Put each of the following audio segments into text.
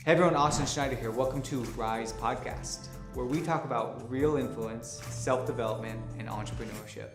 Hey everyone, Austin Schneider here. Welcome to Rise Podcast, where we talk about real influence, self-development, and entrepreneurship.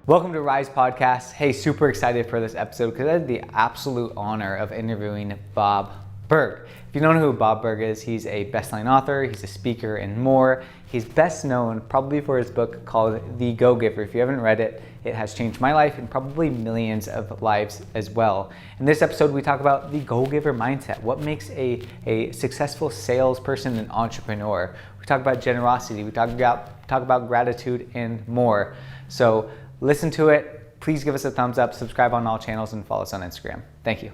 Welcome to Rise Podcast. Hey, super excited for this episode because I had the absolute honor of interviewing Bob Burg. If you don't know who Bob Burg is, he's a best-selling author, he's a speaker, and more. He's best known probably for his book called The Go-Giver. If you haven't read it, it has changed my life and probably millions of lives as well. In this episode, we talk about the go-giver mindset. What makes a successful salesperson and entrepreneur? We talk about generosity. We talk about gratitude and more. So listen to it. Please give us a thumbs up, subscribe on all channels, and follow us on Instagram. Thank you.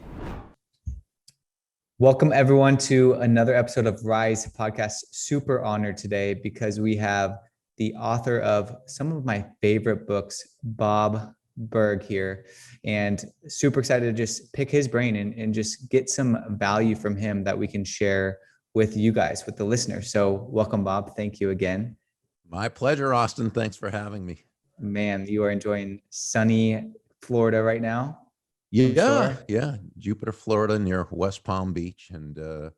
Welcome everyone to another episode of Rise Podcast. Super honored today because we have the author of some of my favorite books, Bob Burg here, and super excited to just pick his brain and just get some value from him that we can share with you guys, with the listeners. So welcome, Bob. Thank you again. My pleasure, Austin. Thanks for having me. Man, you are enjoying sunny Florida right now. Yeah. Jupiter, Florida, near West Palm Beach, and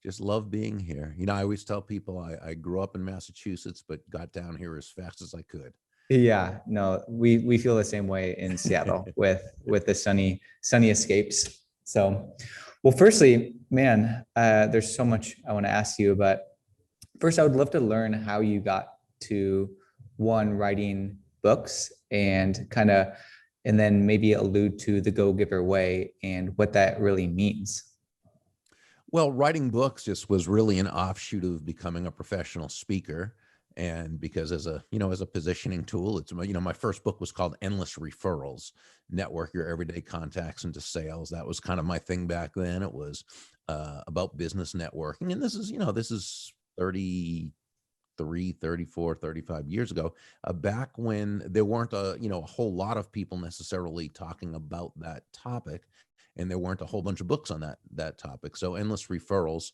just love being here. I always tell people I grew up in Massachusetts, but got down here as fast as I could. Yeah, no, we feel the same way in Seattle with the sunny escapes. So, well, firstly, man, there's so much I want to ask you, but first, I would love to learn how you got to writing books and then maybe allude to the Go-Giver way and what that really means. Well, writing books just was really an offshoot of becoming a professional speaker. And because as a positioning tool, it's, my first book was called Endless Referrals, Network Your Everyday Contacts into Sales. That was kind of my thing back then. It was about business networking. And this is 33, 34, 35 years ago, back when there weren't a whole lot of people necessarily talking about that topic. And there weren't a whole bunch of books on that topic. So Endless Referrals,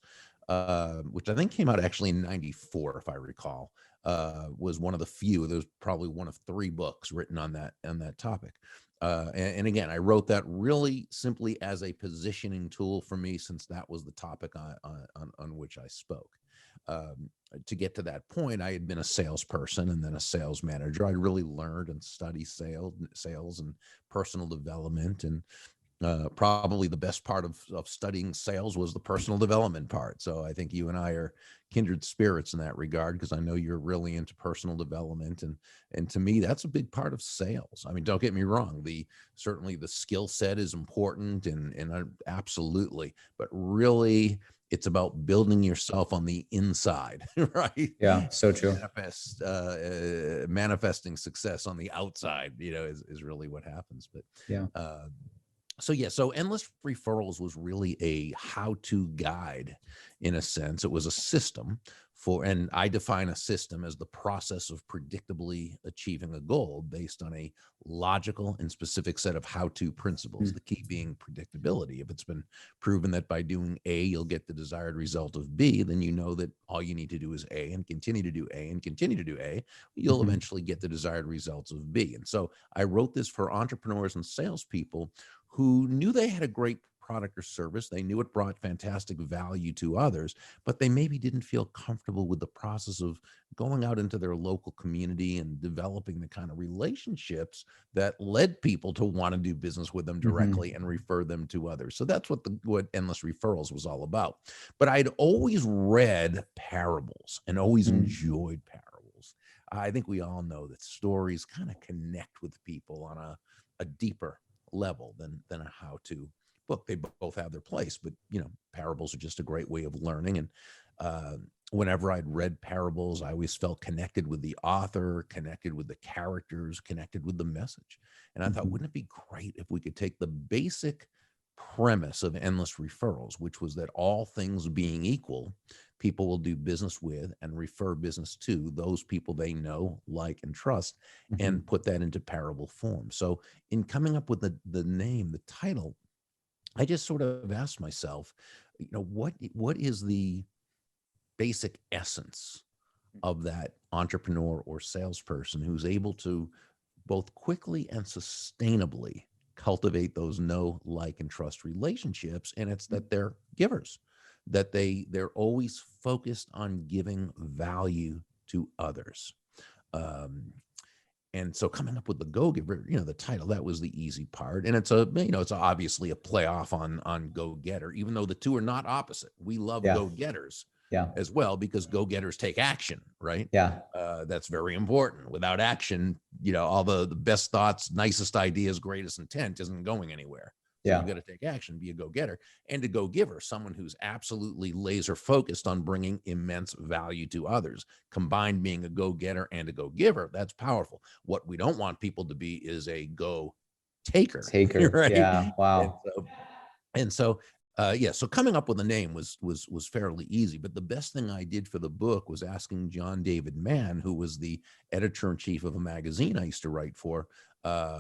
which I think came out actually in 94, if I recall, was one of the few. There was probably one of 3 books written on that topic. And again, I wrote that really simply as a positioning tool for me, since that was the topic on which I spoke. To get to that point, I had been a salesperson and then a sales manager. I really learned and studied sales and personal development, and probably the best part of studying sales was the personal development part. So I think you and I are kindred spirits in that regard, because I know you're really into personal development, and to me, that's a big part of sales. I mean, don't get me wrong. Certainly the skill set is important, and absolutely, but really it's about building yourself on the inside, right? Yeah, so true. Manifesting success on the outside, is really what happens. But yeah. So Endless Referrals was really a how-to guide, in a sense. It was a system and I define a system as the process of predictably achieving a goal based on a logical and specific set of how-to principles, the key being predictability. If it's been proven that by doing A, you'll get the desired result of B, then you know that all you need to do is A and continue to do A and continue to do A. You'll eventually get the desired results of B. And so I wrote this for entrepreneurs and salespeople who knew they had a great product or service. They knew it brought fantastic value to others, but they maybe didn't feel comfortable with the process of going out into their local community and developing the kind of relationships that led people to want to do business with them directly and refer them to others. So that's what Endless Referrals was all about. But I'd always read parables and always enjoyed parables. I think we all know that stories kind of connect with people on a deeper level than a how-to book. They both have their place, but parables are just a great way of learning. And whenever I'd read parables, I always felt connected with the author, connected with the characters, connected with the message. And I thought, wouldn't it be great if we could take the basic premise of Endless Referrals, which was that all things being equal, people will do business with and refer business to those people they know, like, and trust, and put that into parable form. So in coming up with the name, the title, I just sort of asked myself, what is the basic essence of that entrepreneur or salesperson who's able to both quickly and sustainably cultivate those know, like, and trust relationships? And it's that they're givers. that they're always focused on giving value to others. And so coming up with the Go-Giver, the title, that was the easy part. And it's it's obviously a playoff on Go-Getter, even though the two are not opposite. We love Yeah. Go-Getters Yeah. as well, because Go-Getters take action, right? Yeah. That's very important. Without action, all the best thoughts, nicest ideas, greatest intent isn't going anywhere. So Yeah. you've got to take action, be a go-getter, and a go-giver, someone who's absolutely laser focused on bringing immense value to others. Combined, being a go-getter and a go-giver, that's powerful. What we don't want people to be is a go-taker, right? Yeah. Wow. So coming up with a name was fairly easy, but the best thing I did for the book was asking John David Mann, who was the editor-in-chief of a magazine I used to write for,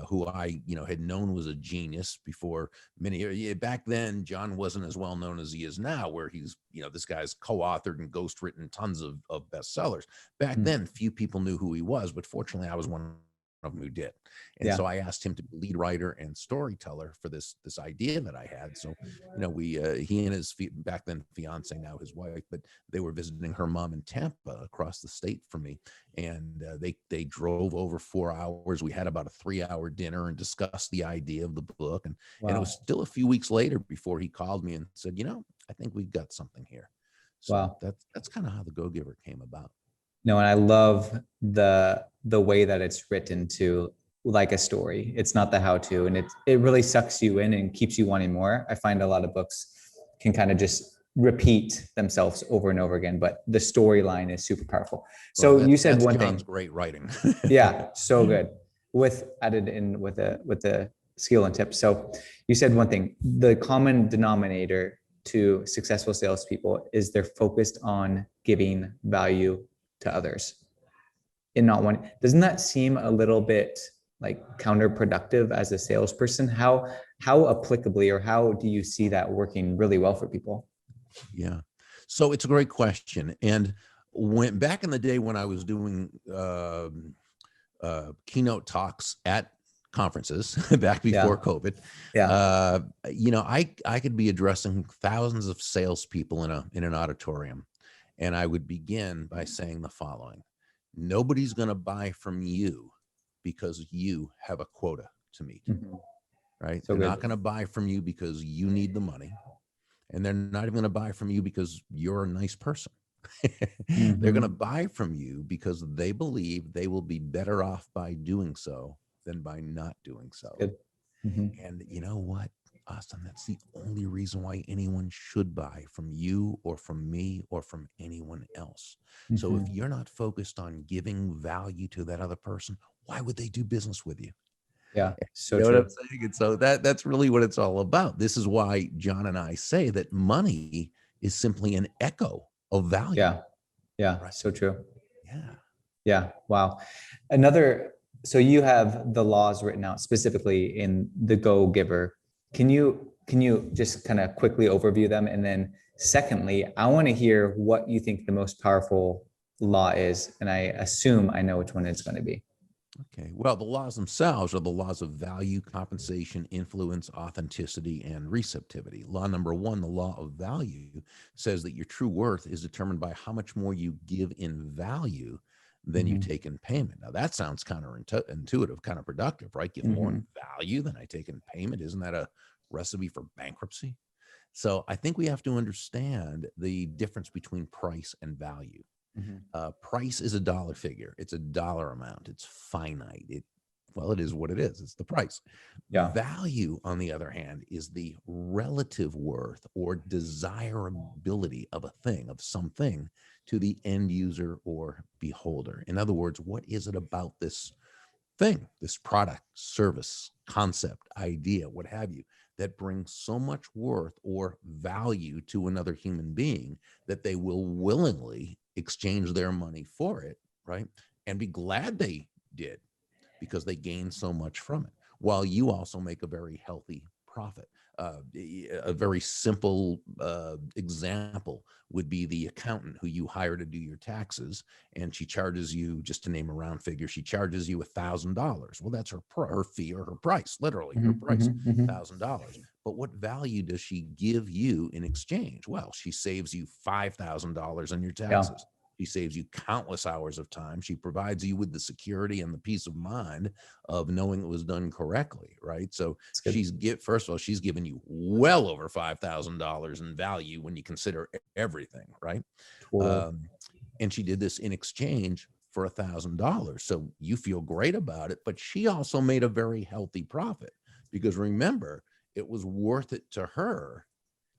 who I had known was a genius before many years. Back then, John wasn't as well known as he is now, where he's this guy's co-authored and ghost-written tons of bestsellers. Back then, few people knew who he was, but fortunately I was one of them who did. And so I asked him to be lead writer and storyteller for this idea that I had. So, he and his back then fiance, now his wife, but they were visiting her mom in Tampa across the state from me. And they drove over 4 hours. We had about a 3-hour dinner and discussed the idea of the book. And it was still a few weeks later before he called me and said, I think we've got something here. So that's kind of how the Go-Giver came about. No, and I love the way that it's written to like a story. It's not the how-to, and it really sucks you in and keeps you wanting more. I find a lot of books can kind of just repeat themselves over and over again, but the storyline is super powerful. So you said one thing. John's great writing. Yeah, so good. Added in with the skill and tips. So you said one thing. The common denominator to successful salespeople is they're focused on giving value to others and not one. Doesn't that seem a little bit like counterproductive as a salesperson? How applicably, or how do you see that working really well for people? Yeah. So it's a great question. And when back in the day when I was doing keynote talks at conferences back before COVID, I could be addressing thousands of salespeople in an auditorium. And I would begin by saying the following: nobody's going to buy from you because you have a quota to meet, right? They're not going to buy from you because you need the money. And they're not even going to buy from you because you're a nice person. They're going to buy from you because they believe they will be better off by doing so than by not doing so. And you know what, Austin, that's the only reason why anyone should buy from you or from me or from anyone else. So if you're not focused on giving value to that other person, why would they do business with you? Yeah, so you know true. what I'm saying? And so that's really what it's all about. This is why John and I say that money is simply an echo of value. Yeah, right? So true. Yeah. Wow. So you have the laws written out specifically in the Go-Giver. Can you just kind of quickly overview them? And then secondly, I want to hear what you think the most powerful law is. And I assume I know which one it's going to be. Okay. Well, the laws themselves are the laws of value, compensation, influence, authenticity, and receptivity. Law number one, the law of value, says that your true worth is determined by how much more you give in value than you take in payment. Now, that sounds counterintuitive, counterproductive, right? Give more in value than I take in payment. Isn't that a recipe for bankruptcy? So I think we have to understand the difference between price and value. Price is a dollar figure. It's a dollar amount. It's finite. It is what it is. It's the price. Value, on the other hand, is the relative worth or desirability of a thing, of something, to the end user or beholder. In other words, what is it about this thing, this product, service, concept, idea, what have you, that brings so much worth or value to another human being that they will willingly exchange their money for it, right? And be glad they did, because they gain so much from it, while you also make a very healthy profit. A very simple example would be the accountant who you hire to do your taxes, and she charges you, just to name a round figure, she charges you $1,000. Well, that's her fee or her price, literally her price, $1,000. But what value does she give you in exchange? Well, she saves you $5,000 on your Yeah. taxes. She saves you countless hours of time. She provides you with the security and the peace of mind of knowing it was done correctly, right? So first of all, she's given you well over $5,000 in value when you consider everything, right? Totally. And she did this in exchange for $1,000. So you feel great about it, but she also made a very healthy profit, because remember, it was worth it to her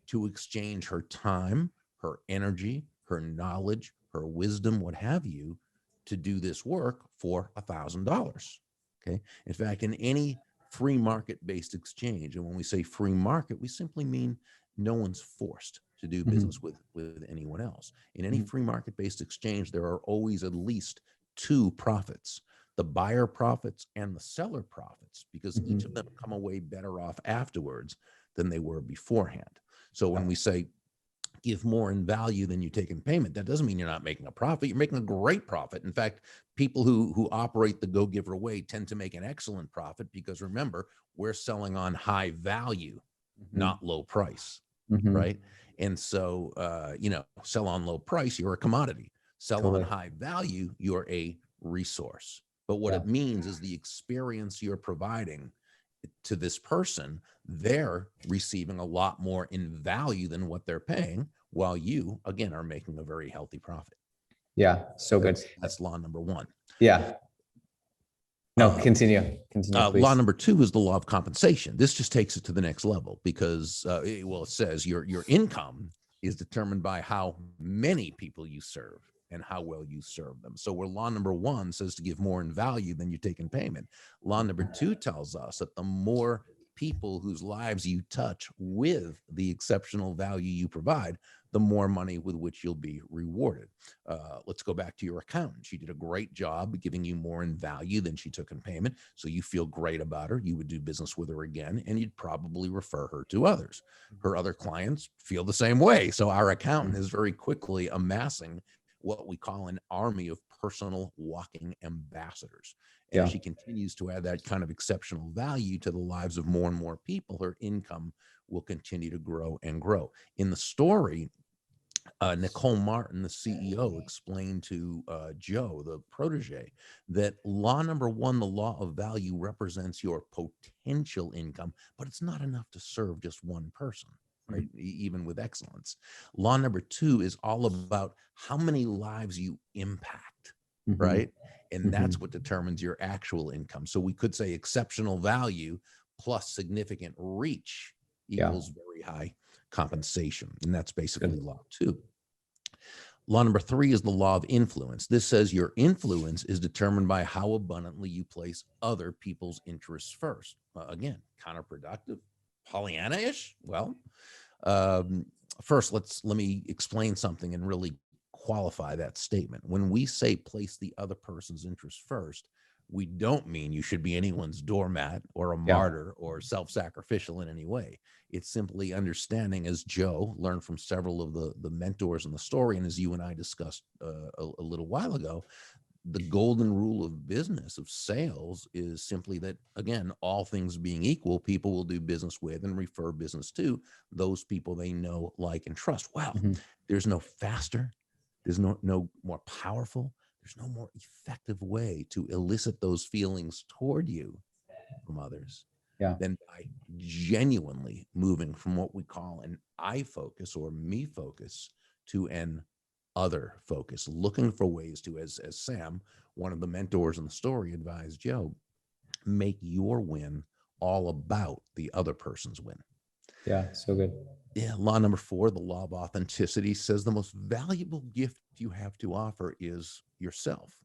to exchange her time, her energy, her knowledge, her wisdom, what have you, to do this work for $1,000. Okay. In fact, in any free market-based exchange, and when we say free market, we simply mean no one's forced to do business with anyone else. In any free market-based exchange, there are always at least two profits: the buyer profits and the seller profits, because each of them come away better off afterwards than they were beforehand. So when we say give more in value than you take in payment, that doesn't mean you're not making a profit. You're making a great profit. In fact, people who operate the Go Giver way tend to make an excellent profit, because remember, we're selling on high value, not low price, right? And so, sell on low price, you're a commodity. Sell on high value, you're a resource. But what it means is the experience you're providing to this person, they're receiving a lot more in value than what they're paying, while you, again, are making a very healthy profit. Yeah. So good. That's law number one. Yeah. No, continue, please. Law number two is the law of compensation. This just takes it to the next level, because, it says your income is determined by how many people you serve and how well you serve them. So where law number one says to give more in value than you take in payment, law number two tells us that the more people whose lives you touch with the exceptional value you provide, the more money with which you'll be rewarded. Let's go back to your accountant. She did a great job giving you more in value than she took in payment. So you feel great about her. You would do business with her again, and you'd probably refer her to others. Her other clients feel the same way. So our accountant is very quickly amassing what we call an army of personal walking ambassadors. And she continues to add that kind of exceptional value to the lives of more and more people. Her income will continue to grow and grow. In the story, Nicole Martin, the CEO, explained to Joe, the protege, that law number one, the law of value, represents your potential income, but it's not enough to serve just one person, right? Even with excellence. Law number two is all about how many lives you impact, right? And that's what determines your actual income. So we could say exceptional value plus significant reach equals very high compensation. And that's basically law two. Law number three is the law of influence. This says your influence is determined by how abundantly you place other people's interests first. Again, counterproductive, Pollyanna-ish. Well, first, let me explain something and really qualify that statement. When we say place the other person's interests first, we don't mean you should be anyone's doormat or a martyr or self-sacrificial in any way. It's simply understanding, as Joe learned from several of the mentors in the story, and as you and I discussed a little while ago, the golden rule of business, of sales, is simply that, again, all things being equal, people will do business with and refer business to those people they know, like, and trust. Well, there's no faster, there's no more powerful, there's no more effective way to elicit those feelings toward you from others than by genuinely moving from what we call an I focus or me focus to an other focus, looking for ways to, as Sam, one of the mentors in the story, advised Joe, make your win all about the other person's win. Yeah, so good. Yeah, law number four, the law of authenticity, says the most valuable gift you have to offer is yourself.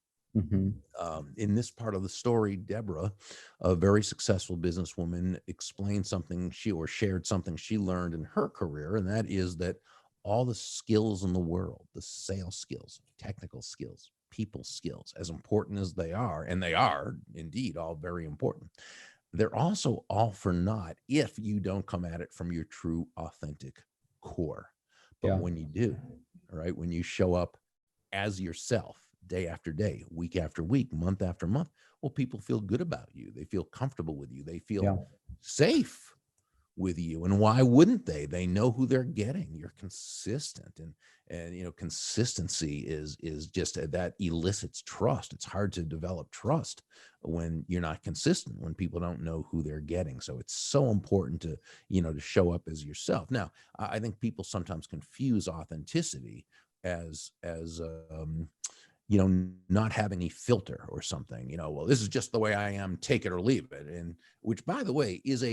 In this part of the story, Deborah, a very successful businesswoman, explained something shared something she learned in her career, and that is that all the skills in the world, the sales skills, technical skills, people skills, as important as they are, and they are indeed all very important, they're also all for naught if you don't come at it from your true, authentic core. But when you do, right, when you show up as yourself, day after day, week after week, month after month, well, people feel good about you. They feel comfortable with you. They feel safe with you. And why wouldn't they? They know who they're getting. You're consistent, and consistency is just that elicits trust. It's hard to develop trust when you're not consistent, when people don't know who they're getting. So it's so important to to show up as yourself. Now, I think people sometimes confuse authenticity as not having a filter or something. Well, this is just the way I am, take it or leave it. And which, by the way, it's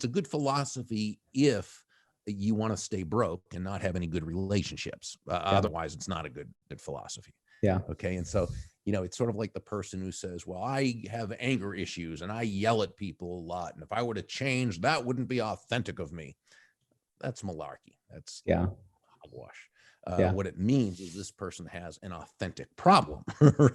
a good philosophy if you want to stay broke and not have any good relationships. Otherwise, it's not a good philosophy. Yeah. Okay. And so, it's sort of like the person who says, well, I have anger issues and I yell at people a lot. And if I were to change, that wouldn't be authentic of me. That's malarkey. That's hogwash. What it means is this person has an authentic problem,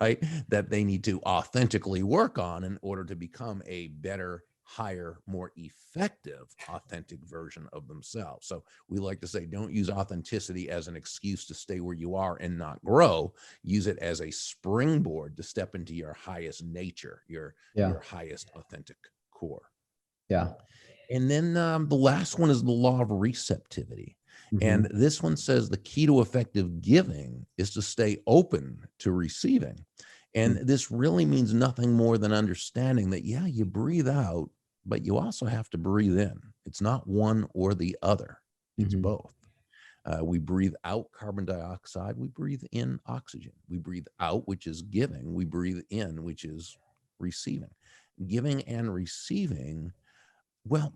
right? That they need to authentically work on in order to become a better, higher, more effective, authentic version of themselves. So we like to say, don't use authenticity as an excuse to stay where you are and not grow. Use it as a springboard to step into your highest nature, your highest authentic core. Yeah. And then the last one is the law of receptivity. And this one says the key to effective giving is to stay open to receiving. And this really means nothing more than understanding that, you breathe out, but you also have to breathe in. It's not one or the other. It's both. We breathe out carbon dioxide. We breathe in oxygen. We breathe out, which is giving. We breathe in, which is receiving. Giving and receiving, well,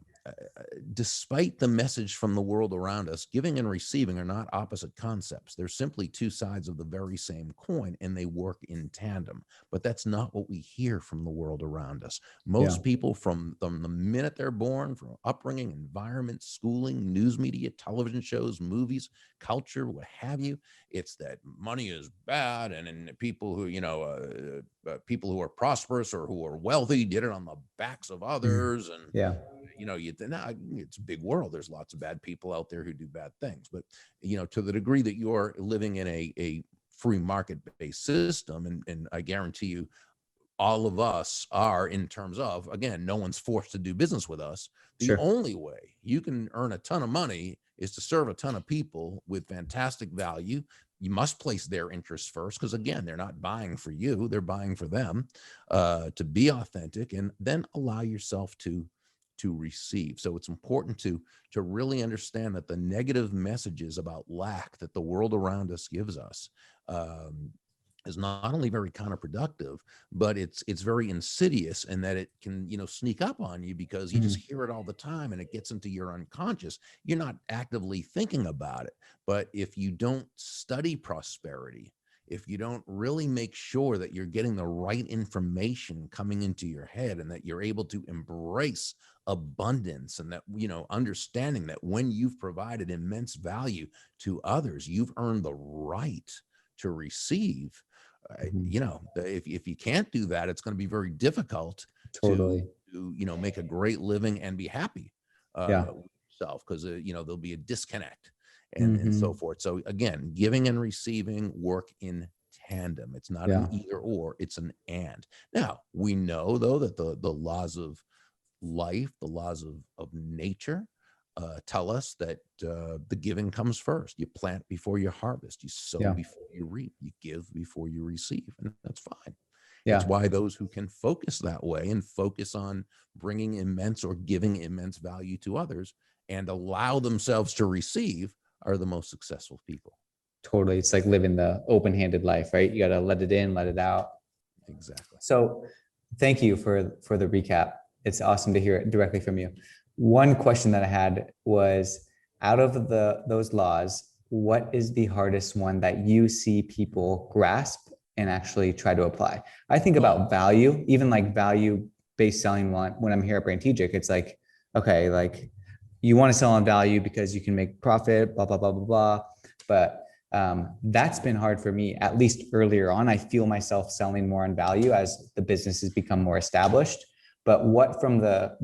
despite the message from the world around us, giving and receiving are not opposite concepts. They're simply two sides of the very same coin, and they work in tandem. But that's not what we hear from the world around us. Most people, from the minute they're born, from upbringing, environment, schooling, news media, television shows, movies, culture, what have you, it's that money is bad, and people who people who are prosperous or who are wealthy did it on the backs of others, and it's a big world. There's lots of bad people out there who do bad things. But, to the degree that you're living in a free market-based system, and I guarantee you, all of us are, in terms of, again, no one's forced to do business with us. The only way you can earn a ton of money is to serve a ton of people with fantastic value. You must place their interests first, because again, they're not buying for you, they're buying for them, to be authentic, and then allow yourself to receive. So it's important to really understand that the negative messages about lack that the world around us gives us is not only very counterproductive, but it's very insidious, and that it can sneak up on you because you just hear it all the time and it gets into your unconscious. You're not actively thinking about it, but if you don't study prosperity, if you don't really make sure that you're getting the right information coming into your head, and that you're able to embrace abundance, and that, understanding that when you've provided immense value to others, you've earned the right to receive. If you can't do that, it's going to be very difficult to make a great living and be happy with yourself, because there'll be a disconnect and so forth. So again, giving and receiving work in tandem. It's not an either or, it's an and. Now, we know though that the laws of life, the laws of nature, tell us that the giving comes first. You plant before you harvest. You sow before you reap. You give before you receive, and that's fine. It's why those who can focus that way and focus on bringing immense or giving immense value to others and allow themselves to receive are the most successful people. Totally. It's like living the open-handed life, right? You got to let it in, let it out. Exactly. So thank you for the recap. It's awesome to hear it directly from you. One question that I had was, out of those laws, what is the hardest one that you see people grasp and actually try to apply? I think about value, even like value-based selling. When I'm here at Braintegic, it's like, okay, like you want to sell on value because you can make profit, blah, blah, blah, blah, blah. But that's been hard for me, at least earlier on. I feel myself selling more on value as the business has become more established. But what from the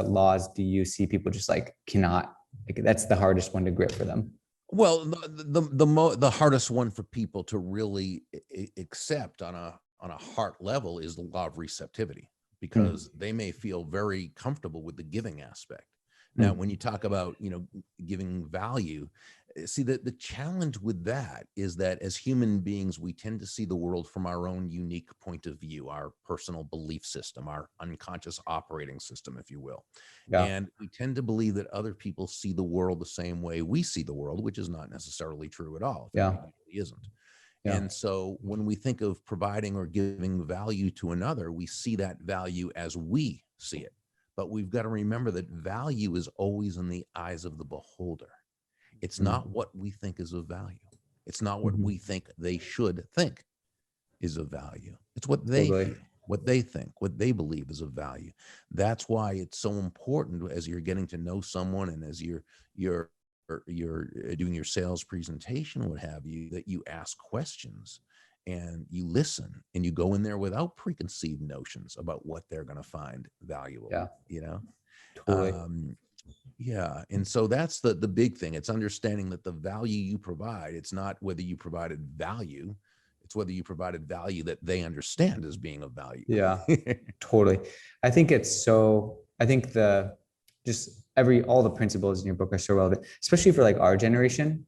laws do you see people just like cannot, like, that's the hardest one to grip for them? Well, the hardest one for people to really accept on a heart level is the law of receptivity, because they may feel very comfortable with the giving aspect. Now, when you talk about, giving value, see that the challenge with that is that as human beings, we tend to see the world from our own unique point of view, our personal belief system, our unconscious operating system, if you will. Yeah. And we tend to believe that other people see the world the same way we see the world, which is not necessarily true at all. Yeah. It usually isn't. Yeah. And so when we think of providing or giving value to another, we see that value as we see it. But we've got to remember that value is always in the eyes of the beholder. It's not what we think is of value. It's not what we think they should think is of value. It's what they feel, what they think, what they believe is of value. That's why it's so important as you're getting to know someone and as you're doing your sales presentation, what have you, that you ask questions and you listen and you go in there without preconceived notions about what they're going to find valuable. Yeah. Totally. Yeah. And so that's the big thing. It's understanding that the value you provide, it's not whether you provided value, it's whether you provided value that they understand as being of value. Yeah, totally. I think all the principles in your book are so relevant, especially for like our generation,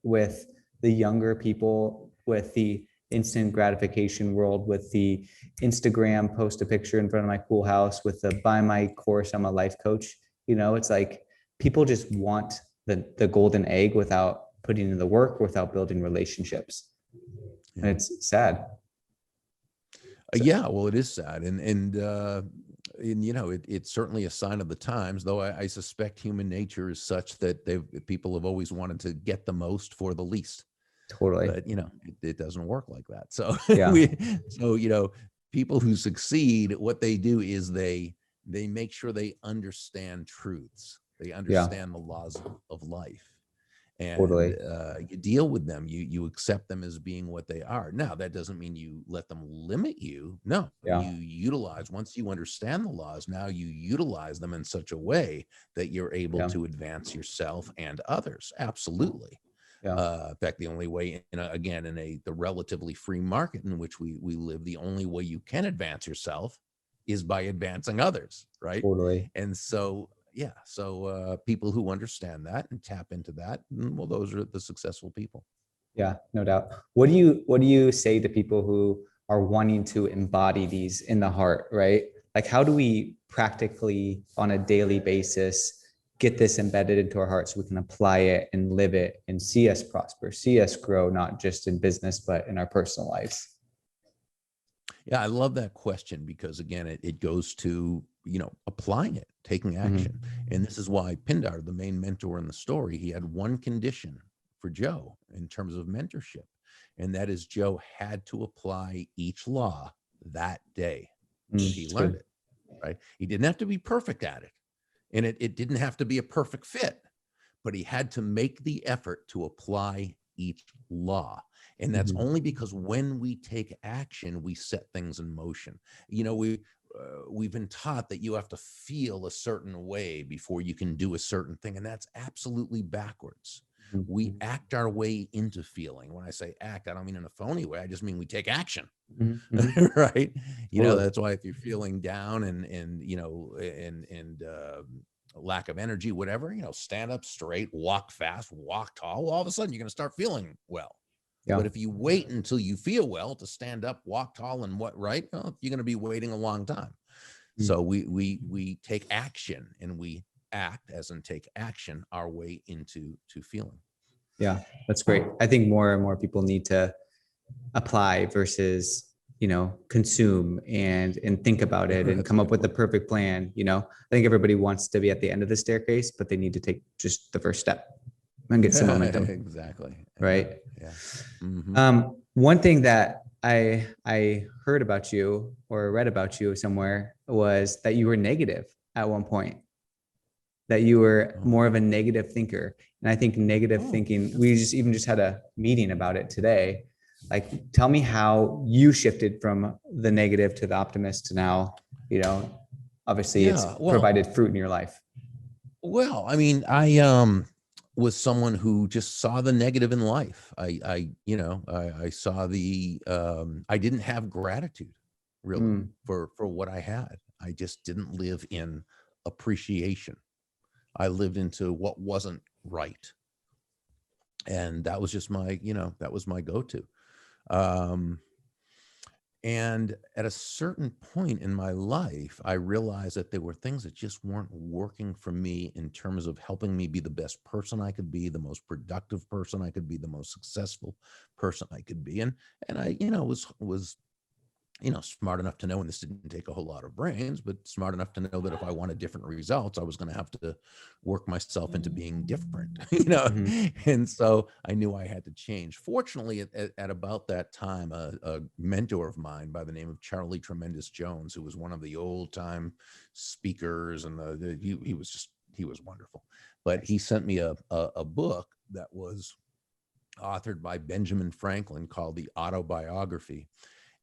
with the younger people, with the instant gratification world, with the Instagram post a picture in front of my cool house, with the buy my course, I'm a life coach. It's like people just want the golden egg without putting in the work, without building relationships. And it's sad. Yeah, well, it is sad. And it's certainly a sign of the times, though I suspect human nature is such that people have always wanted to get the most for the least. Totally. But, it doesn't work like that. So, people who succeed, what they do is they make sure they understand truths. They understand the laws of life. And you deal with them, you accept them as being what they are. Now, that doesn't mean you let them limit you. No, you utilize, once you understand the laws, now you utilize them in such a way that you're able to advance yourself and others. Absolutely. In fact, the only way, the relatively free market in which we live, the only way you can advance yourself is by advancing others, right? Totally. And so, people who understand that and tap into that, well, those are the successful people. Yeah, no doubt. What do you say to people who are wanting to embody these in the heart, right? Like, how do we practically on a daily basis get this embedded into our hearts so we can apply it and live it and see us prosper, see us grow, not just in business, but in our personal lives? Yeah, I love that question because, again, it goes to, applying it, taking action. And this is why Pindar, the main mentor in the story, he had one condition for Joe in terms of mentorship. And that is Joe had to apply each law that day that he learned it, right? He didn't have to be perfect at it. And it didn't have to be a perfect fit, but he had to make the effort to apply each law. And that's only because when we take action, we set things in motion. We've been taught that you have to feel a certain way before you can do a certain thing. And that's absolutely backwards. We act our way into feeling. When I say act, I don't mean in a phony way. I just mean we take action, right? That's why if you're feeling down and lack of energy, whatever, stand up straight, walk fast, walk tall. All of a sudden, you're going to start feeling well. Yeah. But if you wait until you feel well to stand up, walk tall, and you're going to be waiting a long time. So we take action and we act, as in take action, our way into feeling. Yeah, that's great. I think more and more people need to apply versus, consume and think about it and come up with the perfect plan. I think everybody wants to be at the end of the staircase, but they need to take just the first step and get some momentum. Exactly. Right. Yeah. One thing that I heard about you or read about you somewhere was that you were negative at one point, that you were more of a negative thinker. And I think negative thinking, we just had a meeting about it today. Like, tell me how you shifted from the negative to the optimist to now, obviously it's provided fruit in your life. Well, I mean, I was someone who just saw the negative in life. I saw I didn't have gratitude really for what I had. I just didn't live in appreciation. I lived into what wasn't right. And that was just my, that was my go-to. And at a certain point in my life, I realized that there were things that just weren't working for me in terms of helping me be the best person I could be, the most productive person I could be, the most successful person I could be. And I, was smart enough to know, and this didn't take a whole lot of brains, but smart enough to know that if I wanted different results, I was going to have to work myself into being different, And so I knew I had to change. Fortunately, at about that time, a mentor of mine by the name of Charlie Tremendous Jones, who was one of the old time speakers, and he was wonderful, but he sent me a book that was authored by Benjamin Franklin called The Autobiography.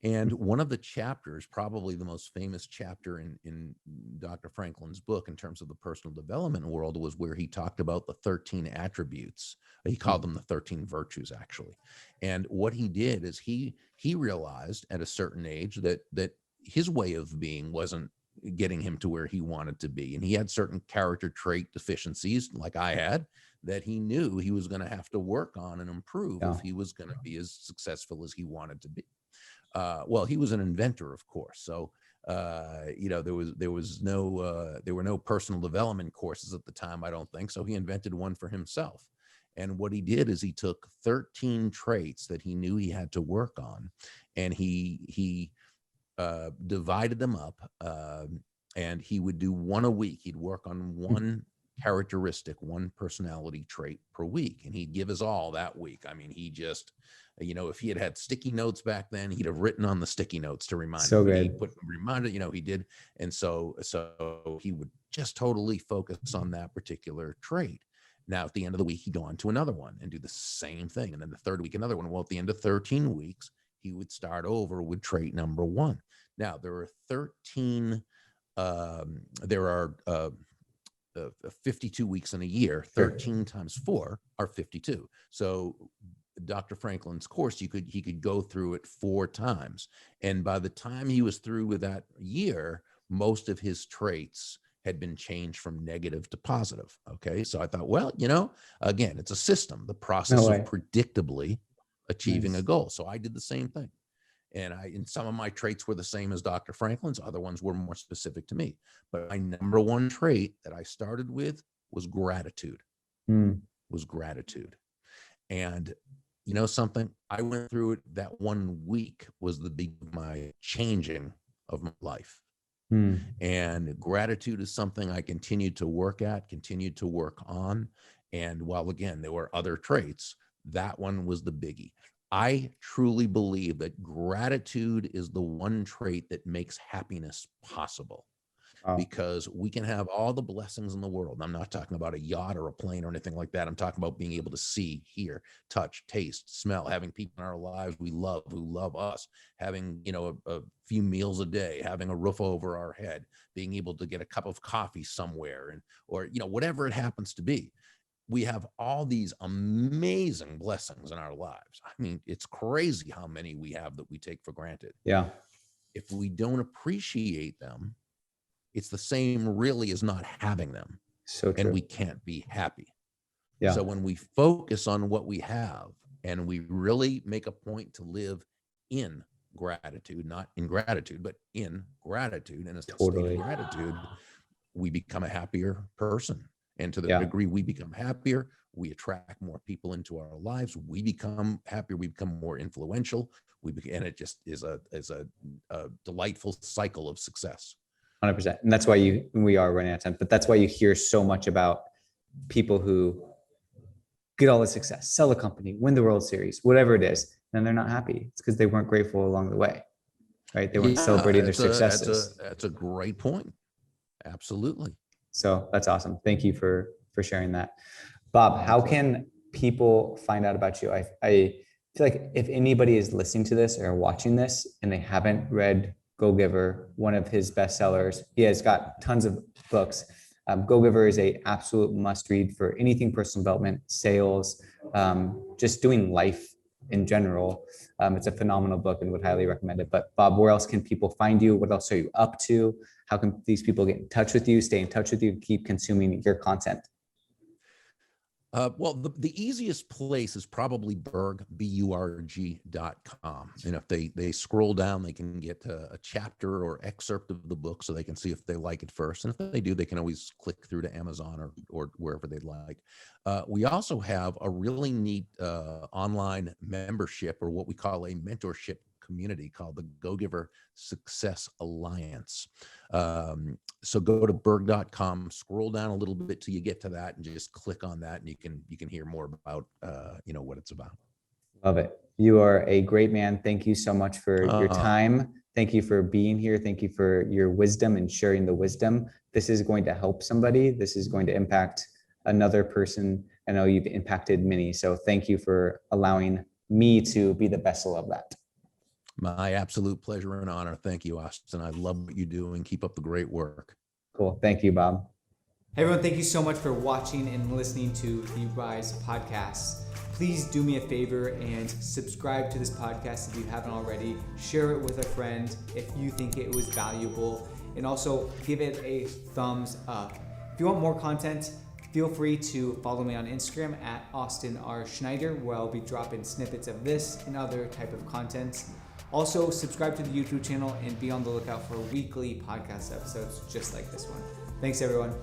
And one of the chapters, probably the most famous chapter in Dr. Franklin's book in terms of the personal development world, was where he talked about the 13 attributes. He called them the 13 virtues, actually. And what he did is he realized at a certain age that his way of being wasn't getting him to where he wanted to be. And he had certain character trait deficiencies, like I had, that he knew he was going to have to work on and improve if he was going to be as successful as he wanted to be. Well, he was an inventor, of course. So, there were no personal development courses at the time, I don't think. So he invented one for himself. And what he did is he took 13 traits that he knew he had to work on, and he divided them up, and he would do one a week. He'd work on one characteristic, one personality trait per week, and he'd give his all that week. I mean, he just, if he had sticky notes back then, he'd have written on the sticky notes to remind him. Good. He'd put reminder, he did. And so he would just totally focus on that particular trait. Now, at the end of the week, he'd go on to another one and do the same thing. And then the third week, another one. Well, at the end of 13 weeks, he would start over with trait number 1. Now, there are 52 weeks in a year. 13 times 4 are 52. So Dr. Franklin's course, he could go through it 4 times. And by the time he was through with that year, most of his traits had been changed from negative to positive. Okay. So I thought, well, again, it's a system, the process of predictably achieving a goal. So I did the same thing. And some of my traits were the same as Dr. Franklin's. Other ones were more specific to me. But my number 1 trait that I started with was gratitude. Was gratitude. And something, I went through it. That 1 week was the beginning of my changing of my life. And gratitude is something I continued to work on. And while, again, there were other traits, that one was the biggie. I truly believe that gratitude is the one trait that makes happiness possible. Because we can have all the blessings in the world. I'm not talking about a yacht or a plane or anything like that. I'm talking about being able to see, hear, touch, taste, smell, having people in our lives we love, who love us, having, a few meals a day, having a roof over our head, being able to get a cup of coffee somewhere, or whatever it happens to be. We have all these amazing blessings in our lives. I mean, it's crazy how many we have that we take for granted. Yeah. If we don't appreciate them, it's the same really as not having them. So true. And we can't be happy. Yeah. So when we focus on what we have and we really make a point to live in gratitude, not in gratitude, but in gratitude, and a state of gratitude, we become a happier person. And to the degree we become happier, we attract more people into our lives. We become happier. We become more influential. And it just is a delightful cycle of success. 100%. And that's why we are running out of time, but that's why you hear so much about people who get all the success, sell a company, win the World Series, whatever it is, and they're not happy. It's because they weren't grateful along the way, right? They weren't celebrating their successes. That's a great point. Absolutely. So that's awesome. Thank you for sharing that. Bob, how can people find out about you? I feel like if anybody is listening to this or watching this and they haven't read Go Giver, one of his bestsellers, he has got tons of books. Go Giver is a absolute must read for anything personal development, sales, just doing life in general. It's a phenomenal book and would highly recommend it. But Bob, where else can people find you? What else are you up to? How can these people get in touch with you, stay in touch with you, and keep consuming your content? Well, the easiest place is probably burg.com. And if they scroll down, they can get a chapter or excerpt of the book so they can see if they like it first. And if they do, they can always click through to Amazon or wherever they'd like. We also have a really neat online membership, or what we call a mentorship community, called the Go-Giver Success Alliance. So go to burg.com, scroll down a little bit till you get to that, and just click on that, and you can hear more about what it's about. Love it. You are a great man. Thank you so much for your time. Thank you for being here. Thank you for your wisdom and sharing the wisdom. This is going to help somebody. This is going to impact another person. I know you've impacted many. So thank you for allowing me to be the vessel of that. My absolute pleasure and honor. Thank you, Austin. I love what you do, and keep up the great work. Cool. Thank you, Bob. Hey, everyone. Thank you so much for watching and listening to the Rise podcast. Please do me a favor and subscribe to this podcast if you haven't already. Share it with a friend if you think it was valuable, and also give it a thumbs up. If you want more content, feel free to follow me on Instagram at Austin R. Schneider, where I'll be dropping snippets of this and other type of content. Also, subscribe to the YouTube channel and be on the lookout for weekly podcast episodes just like this one. Thanks, everyone.